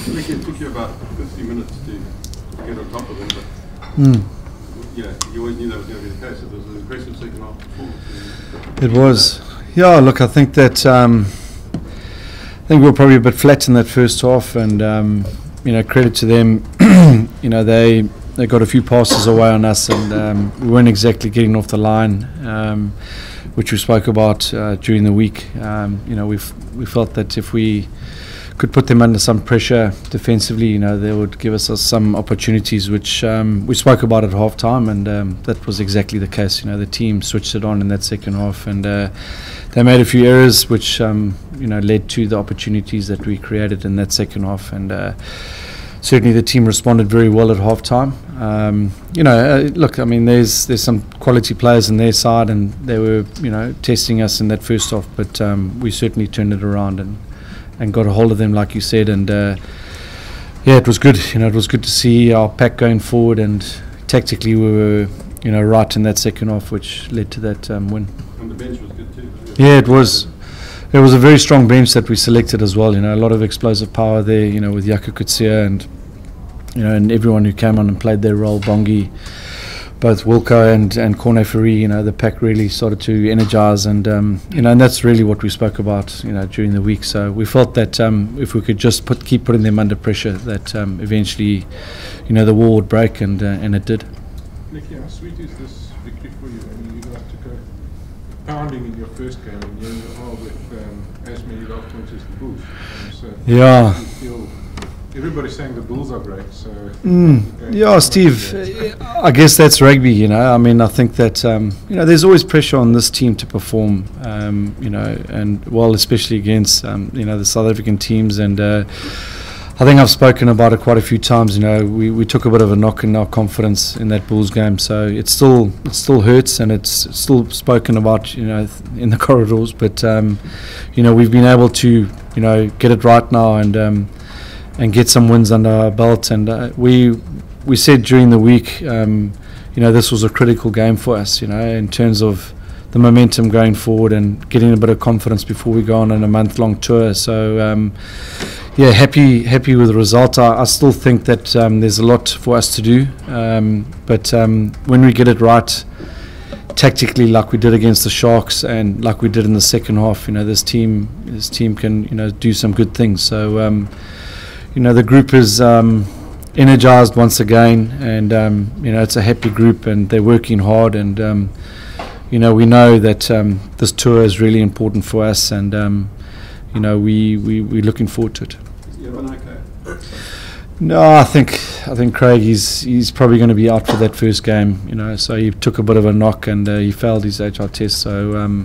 think it took you about 50 minutes to get on top of them, but you always knew that was going to be the case. It was an impressive second half performance. It was. Yeah, look, I think that I think we were probably a bit flat in that first half, and credit to them. They got a few passes away on us, and we weren't exactly getting off the line, which we spoke about during the week. We felt that if we could put them under some pressure defensively, they would give us some opportunities, which we spoke about at half time, and that was exactly the case. The team switched it on in that second half, and they made a few errors, which led to the opportunities that we created in that second half, and certainly the team responded very well at half time. Look, I mean, there's some quality players on their side, and they were testing us in that first half, but we certainly turned it around and got a hold of them, like you said, and it was good. It was good to see our pack going forward, and tactically we were right in that second half, which led to that win. And the bench was good too. Yeah, it was. It was a very strong bench that we selected as well. A lot of explosive power there. With Jaguares and and everyone who came on and played their role. Bongi, both Wilco and Corne Ferry. The pack really started to energise, and and that's really what we spoke about. During the week. So we felt that if we could just keep putting them under pressure, that eventually, the wall would break, and it did. Nicky, how sweet is this victory for you? I mean, you guys took a pounding in your first game, and you are with as many love points as the Bulls. So yeah. You feel everybody's saying the Bulls are great. So yeah, Steve. I guess that's rugby. I mean, I think that there's always pressure on this team to perform. And especially against the South African teams, and I think I've spoken about it quite a few times. We took a bit of a knock in our confidence in that Bulls game, so it still hurts, and it's still spoken about in the corridors. But we've been able to get it right now, and get some wins under our belt. And we said during the week, this was a critical game for us, in terms of the momentum going forward and getting a bit of confidence before we go on a month-long tour. So. Happy with the result. I still think that there's a lot for us to do, but when we get it right tactically, like we did against the Sharks and like we did in the second half, this team can do some good things. So the group is energized once again, and it's a happy group, and they're working hard, and we know that this tour is really important for us, and we're looking forward to it. No, I think Craig, he's probably going to be out for that first game. So he took a bit of a knock, and he failed his HR test. So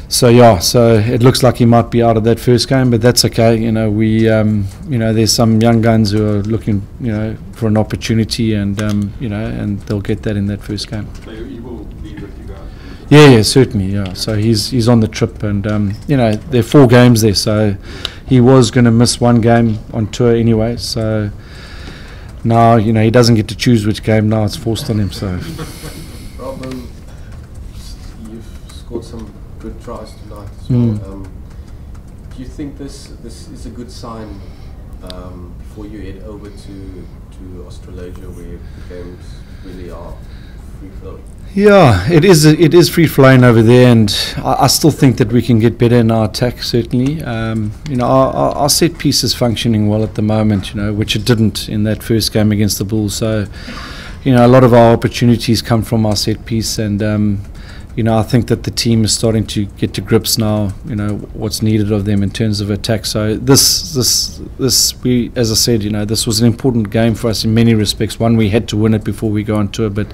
it looks like he might be out of that first game, but that's okay. There's some young guns who are looking for an opportunity, and and they'll get that in that first game. So you will be with you guys? Yeah, certainly. Yeah, so he's on the trip, and there are 4 games there, so he was going to miss one game on tour anyway. So now he doesn't get to choose which game. Now it's forced on him. So. Rob, you've scored some good tries tonight as well. Do you think this is a good sign before you head over to Australasia, where the games really are free flowing? Yeah, it is free flowing over there, and I still think that we can get better in our attack. Certainly, our set piece is functioning well at the moment. Which it didn't in that first game against the Bulls. So, a lot of our opportunities come from our set piece, and I think that the team is starting to get to grips now. What's needed of them in terms of attack. So this as I said, this was an important game for us in many respects. One, we had to win it before we go on tour, but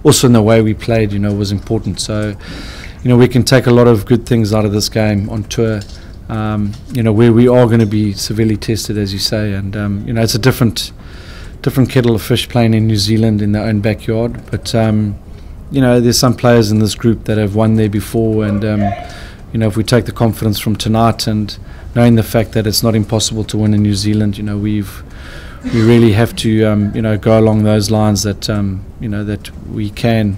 also in the way we played, was important. So, we can take a lot of good things out of this game on tour. Where we are going to be severely tested, as you say, and it's a different kettle of fish playing in New Zealand in their own backyard, but. There's some players in this group that have won there before, and if we take the confidence from tonight and knowing the fact that it's not impossible to win in New Zealand, we really have to go along those lines that that we can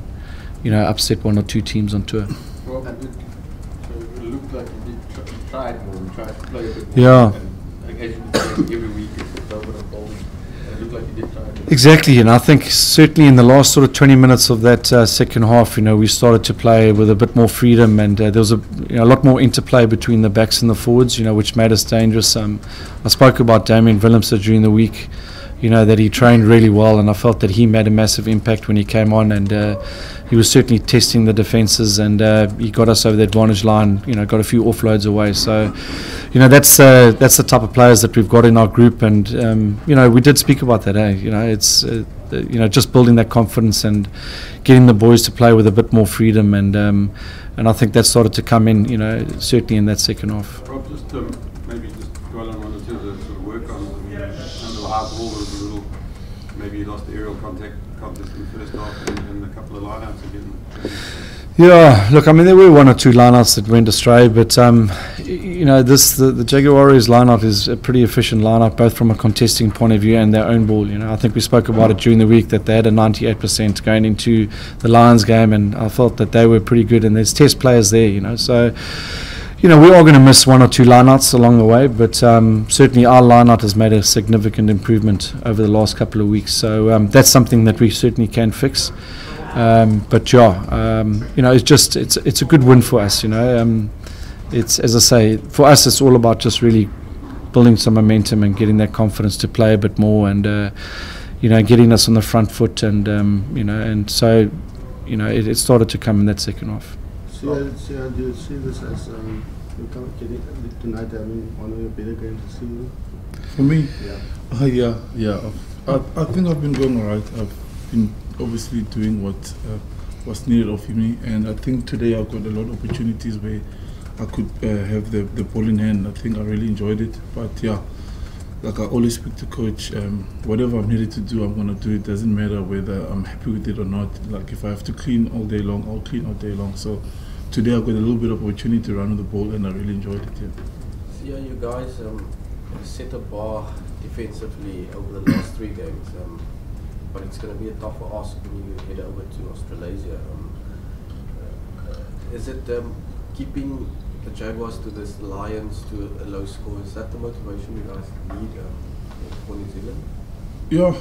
upset 1 or 2 teams on tour. Well, it looked like you tried more and tried to play a bit more. Yeah. And as you say, every week it's It looked like he did try. Exactly, and I think certainly in the last sort of 20 minutes of that second half, we started to play with a bit more freedom, and there was a lot more interplay between the backs and the forwards, which made us dangerous. I spoke about Damien Willemse during the week, that he trained really well, and I felt that he made a massive impact when he came on, and he was certainly testing the defences, and he got us over the advantage line, got a few offloads away. So, that's the type of players that we've got in our group, and we did speak about that. It's just building that confidence and getting the boys to play with a bit more freedom, and I think that started to come in, certainly in that second half. Rob, just maybe just dwell on one or two of the sort of work on under the high ball. There was a little, maybe you lost the aerial contest in the first half, and a couple of lineouts again. Yeah, look, there were one or two lineouts that went astray, but the Jaguares lineout is a pretty efficient lineout, both from a contesting point of view and their own ball. I think we spoke about it during the week that they had a 98% going into the Lions game, and I felt that they were pretty good. And there's test players there, so. We are going to miss one or two lineouts along the way, but certainly our lineout has made a significant improvement over the last couple of weeks. So that's something that we certainly can fix. But it's a good win for us. It's, as I say, for us it's all about just really building some momentum and getting that confidence to play a bit more, and getting us on the front foot, and and so it started to come in that second half. Do you see this as you can't get it tonight having one of your better games this season? For me? Yeah. I think I've been going alright. I've been obviously doing what was needed of me, and I think today I got a lot of opportunities where I could have the ball in hand. I think I really enjoyed it, but like I always speak to coach, whatever I'm needed to do, I'm going to do it. Doesn't matter whether I'm happy with it or not. Like if I have to clean all day long, I'll clean all day long. So today I got a little bit of opportunity to run with the ball, and I really enjoyed it. Yeah, you guys set a bar defensively over the last 3 games, but it's going to be a tougher ask when you head over to Australasia. Is it keeping the Jaguars to this Lions to a low score? Is that the motivation you guys need for New Zealand? Yeah,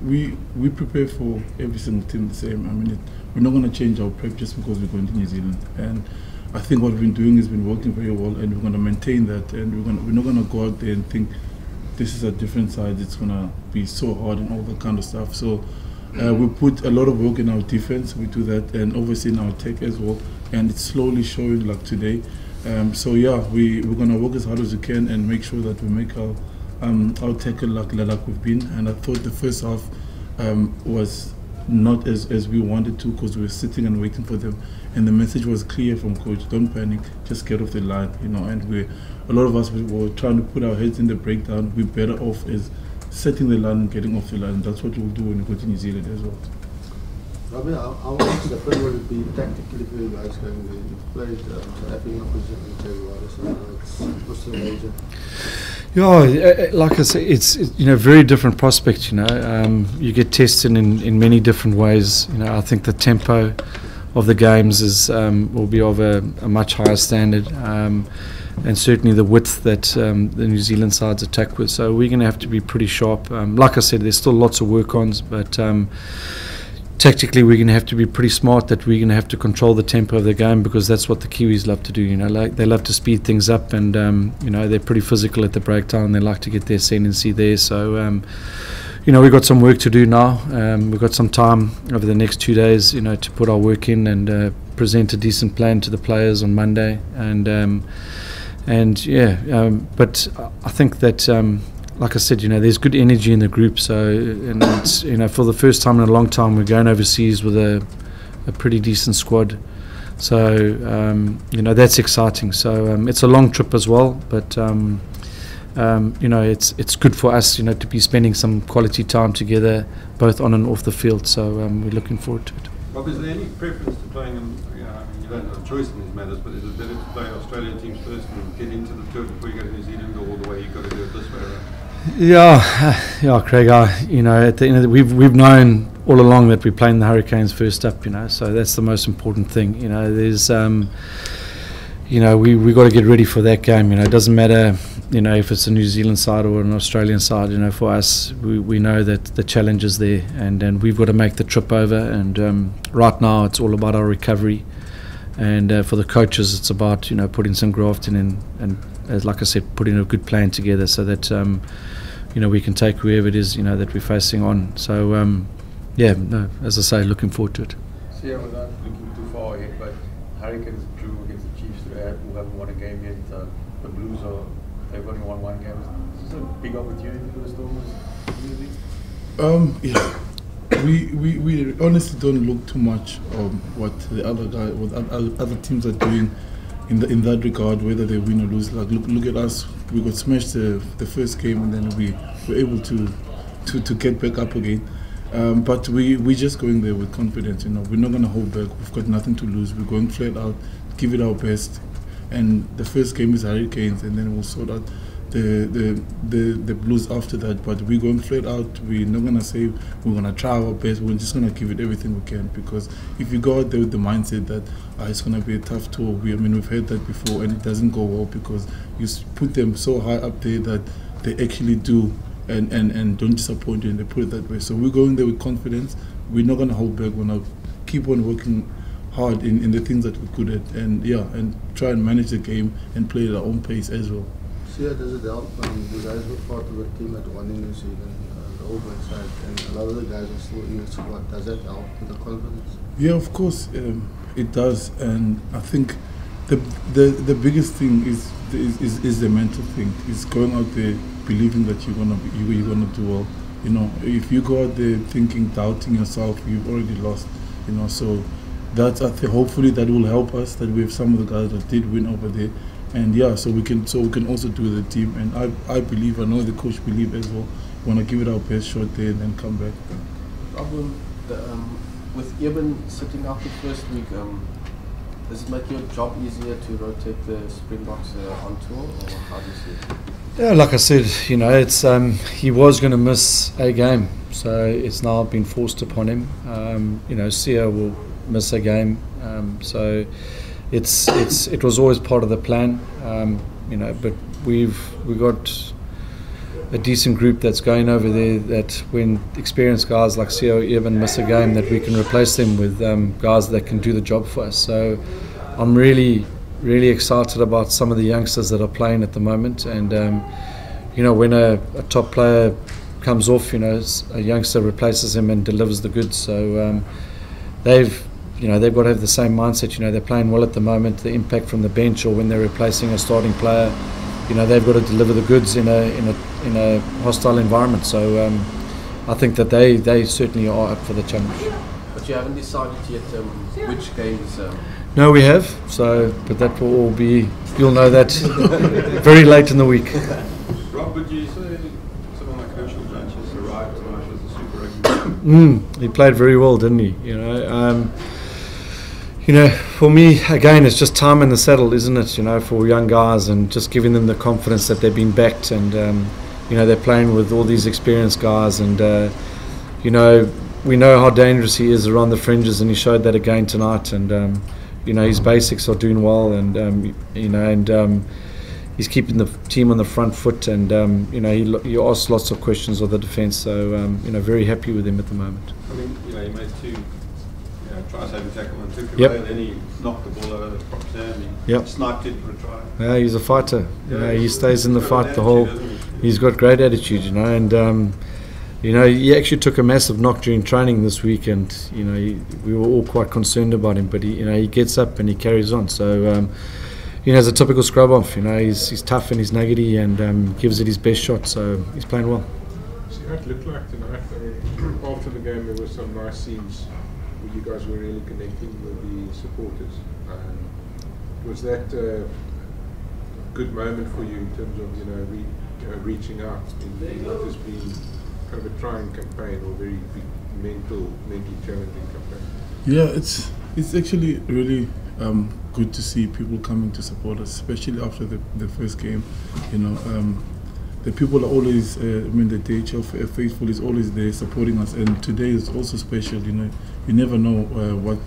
we prepare for every single team the same. We're not going to change our prep just because we're going to New Zealand, and I think what we've been doing has been working very well, and we're going to maintain that, and we're not going to go out there and think this is a different side, it's going to be so hard and all that kind of stuff. So we put a lot of work in our defense, we do that, and obviously in our attack as well, and it's slowly showing like today. So yeah, we're going to work as hard as we can and make sure that we make our tackle like we've been. And I thought the first half was not as we wanted to, because we were sitting and waiting for them, and the message was clear from coach: don't panic, just get off the line, and a lot of us were trying to put our heads in the breakdown. We're better off as setting the line and getting off the line, and that's what we'll do when we go to New Zealand as well. Robbie, how much different will it be tactically for you guys going there? You've played South African opposition in Jaguares, so it's Australasia. Yeah, like I say, it's very different prospect. You get tested in many different ways. I think the tempo of the games will be of a much higher standard, and certainly the width that the New Zealand sides attack with. So we're going to have to be pretty sharp. Like I said, there's still lots of work-ons, but tactically we're going to have to be pretty smart, that we're going to have to control the tempo of the game, because that's what the Kiwis love to do. They love to speed things up, and they're pretty physical at the breakdown. They like to get their ascendancy there. So we've got some work to do now. We've got some time over the next 2 days, to put our work in and present a decent plan to the players on Monday. But I think that like I said, there's good energy in the group. So, and it's, for the first time in a long time, we're going overseas with a pretty decent squad. So, that's exciting. So, it's a long trip as well, but it's good for us, to be spending some quality time together, both on and off the field. So, we're looking forward to it. Rob, is there any preference to playing in, you don't have a choice in these matters, but is it better to play Australian teams first and get into the tour before you go to New Zealand, or the way you've got to do it this way around? Yeah, Craig. At the end of we've known all along that we're playing the Hurricanes first up. So that's the most important thing. There's you know, we got to get ready for that game. You know, it doesn't matter, you know, if it's a New Zealand side or an Australian side. You know, for us, we know that the challenge is there, and we've got to make the trip over. And right now, it's all about our recovery. And for the coaches, it's about, you know, putting some graft in and as like I said, putting a good plan together so that you know, we can take whoever it is, you know, that we're facing on. So yeah, no, as I say, looking forward to it. Siya, without looking too far ahead, but Hurricanes drew against the Chiefs who haven't won a game yet. The Blues they've only won one game. Is this a big opportunity for the Stormers? Yeah. We honestly don't look too much what the other teams are doing in that regard, whether they win or lose. Like look at us, we got smashed the first game, and then we were able to get back up again. But we're just going there with confidence. You know, we're not going to hold back. We've got nothing to lose. We're going flat out, give it our best. And the first game is Hurricanes, and then we'll sort out the Blues after that. But we're going flat out. We're not going to say we're going to try our best. We're just going to give it everything we can, because if you go out there with the mindset that it's going to be a tough tour, we've heard that before, and it doesn't go well because you put them so high up there that they actually do and don't disappoint you, and they put it that way. So we're going there with confidence. We're not going to hold back. We're going to keep on working hard in the things that we're good at, and and try and manage the game and play at our own pace as well. Siya, does it help? You guys were part of a team at one in New Zealand, the All Black side, and a lot of the guys are still in the squad. Does that help with the confidence? Yeah, of course, it does, and I think the biggest thing is the mental thing. Is going out there believing that you're gonna do well. You know, if you go out there thinking, doubting yourself, you've already lost. You know, so that's, I think, hopefully that will help us. That we have some of the guys that did win over there, and so we can also do the team. And I believe, I know the coach believe as well. We want to give it our best shot there and then come back. Problem with Eben sitting out the first week, does it make your job easier to rotate the Springboks on tour, or how do you see it? Yeah, like I said, you know, it's he was going to miss a game, so it's now been forced upon him. You know, Siya will miss a game, so it was always part of the plan. You know, but we've got a decent group that's going over there, that when experienced guys like Siya even miss a game, that we can replace them with guys that can do the job for us. So I'm really excited about some of the youngsters that are playing at the moment, and you know, when a top player comes off, you know, a youngster replaces him and delivers the goods. So they've got to have the same mindset. You know, they're playing well at the moment. The impact from the bench, or when they're replacing a starting player, you know, they've got to deliver the goods in a hostile environment. So I think that they certainly are up for the challenge. But you haven't decided yet which games. No, we have. So, but that will all be. You'll know that very late in the week. Rob, would you say someone like Herschel Judge has arrived tonight as a Super Rugby? He played very well, didn't he? You know, for me, again, it's just time in the saddle, isn't it? You know, for young guys, and just giving them the confidence that they've been backed, and you know, they're playing with all these experienced guys, and you know, we know how dangerous he is around the fringes, and he showed that again tonight. And you know, his basics are doing well, and you know, and he's keeping the team on the front foot, and you know, he asks lots of questions of the defence. So you know, very happy with him at the moment. I mean, you know, he made two try saving tackle and took it Yep. away, and then he knocked the ball over the prop stand. He Yep. sniped it for a try. Yeah, he's a fighter. You know, he stays in the He's got fight an the whole. attitude, hasn't He's got great attitude, you know, and you know, he actually took a massive knock during training this week, and you know, we were all quite concerned about him, but he gets up and he carries on. So you know, as a typical scrub off, you know, he's tough and he's nuggety, and gives it his best shot. So he's playing well. See how it looked like tonight. I mean, after the game, there were some nice scenes where you guys were really connecting with the supporters. Was that a good moment for you in terms of reaching out in what has been kind of a trying campaign, or very big mentally challenging campaign? Yeah, it's actually really good to see people coming to support us, especially after the first game. You know, the people are always, the DHL faithful is always there supporting us, and today is also special. You know, you never know what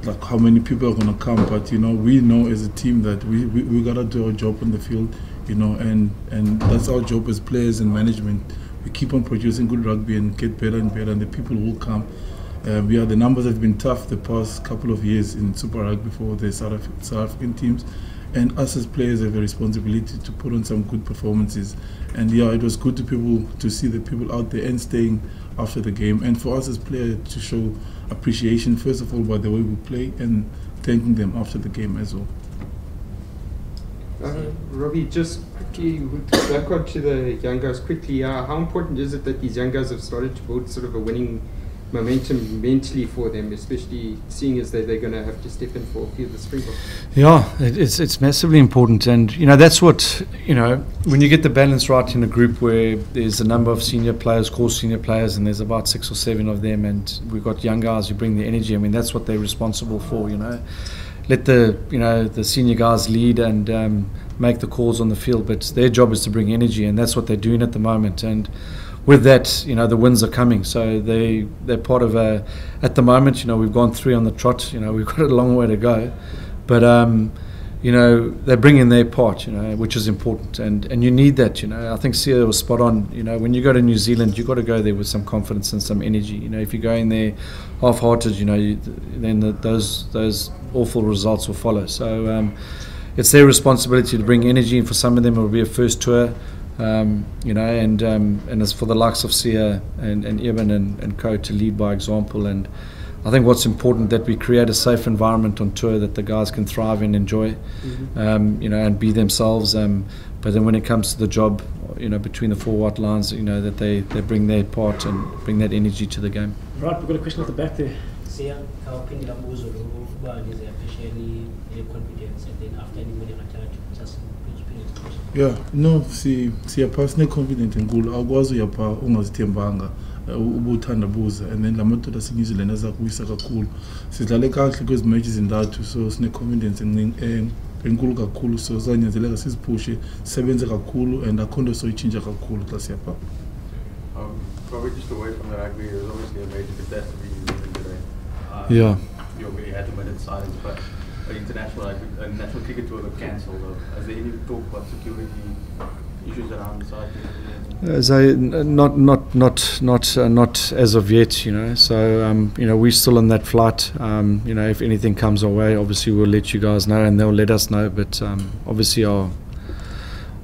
like how many people are going to come, but you know, we know as a team that we got to do our job on the field, you know, and that's our job as players and management. We keep on producing good rugby and get better and better, and the people will come. The numbers have been tough the past couple of years in Super Rugby for the South African teams, and us as players have a responsibility to put on some good performances. And yeah, it was good to see the people out there and staying after the game, and for us as players to show appreciation first of all by the way we play and thanking them after the game as well. Robbie, just quickly back onto the young guys quickly. How important is it that these young guys have started to build sort of a winning momentum mentally for them, especially seeing as they're going to have to step in for a few of the Springboks? Yeah, it's massively important, and you know that's what, you know, when you get the balance right in a group where there's a number of senior players, core senior players, and there's about 6 or 7 of them, and we've got young guys who bring the energy. I mean, that's what they're responsible for, you know. Let the senior guys lead and make the calls on the field, but their job is to bring energy, and that's what they're doing at the moment. And with that, you know, the wins are coming, so they're part of at the moment, you know, we've gone 3 on the trot, you know, we've got a long way to go, but you know, they're bringing their part, you know, which is important, and you need that, you know. I think Siya was spot on, you know, when you go to New Zealand, you've got to go there with some confidence and some energy, you know. If you go in there half-hearted, you know, then those awful results will follow. So it's their responsibility to bring energy, and for some of them it will be a first tour, you know, and as for the likes of Siya and Eben and co to lead by example. And I think what's important that we create a safe environment on tour that the guys can thrive and enjoy, you know, and be themselves. But then when it comes to the job, you know, between the 4 white lines, you know, that they bring their part and bring that energy to the game. Right, we've got a question at the back there. Siya, helping the confidence, and then after any money just yeah, no, siya personally confident enkulu akwazi uyapha ungazithembanga ubuthandabuza, and then lamadoda aseNew Zealand azakuyisa kakhulu. Sidlale kahle kwezi matches zintathu, so sine confidence enkulu kakhulu, so zanyanzeleka siziphushe sisebenze kakhulu, and akho nto soyitshintsha kakhulu xa siyapha. Probably just away from the rugby, there's obviously a major catastrophe in New Zealand today. Yeah. You already had to minute silence, but a national cricket tour got cancelled. Is there any talk about security issues around the side? Not as of yet, you know. So you know, we're still on that flight. You know, if anything comes our way, obviously we'll let you guys know, and they'll let us know. But obviously our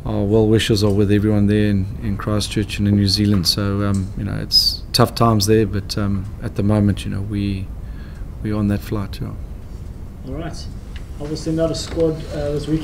well wishes are with everyone there in Christchurch and in New Zealand. So you know, it's tough times there, but at the moment, you know, we're on that flight. Yeah. All right. I will send out a squad this week.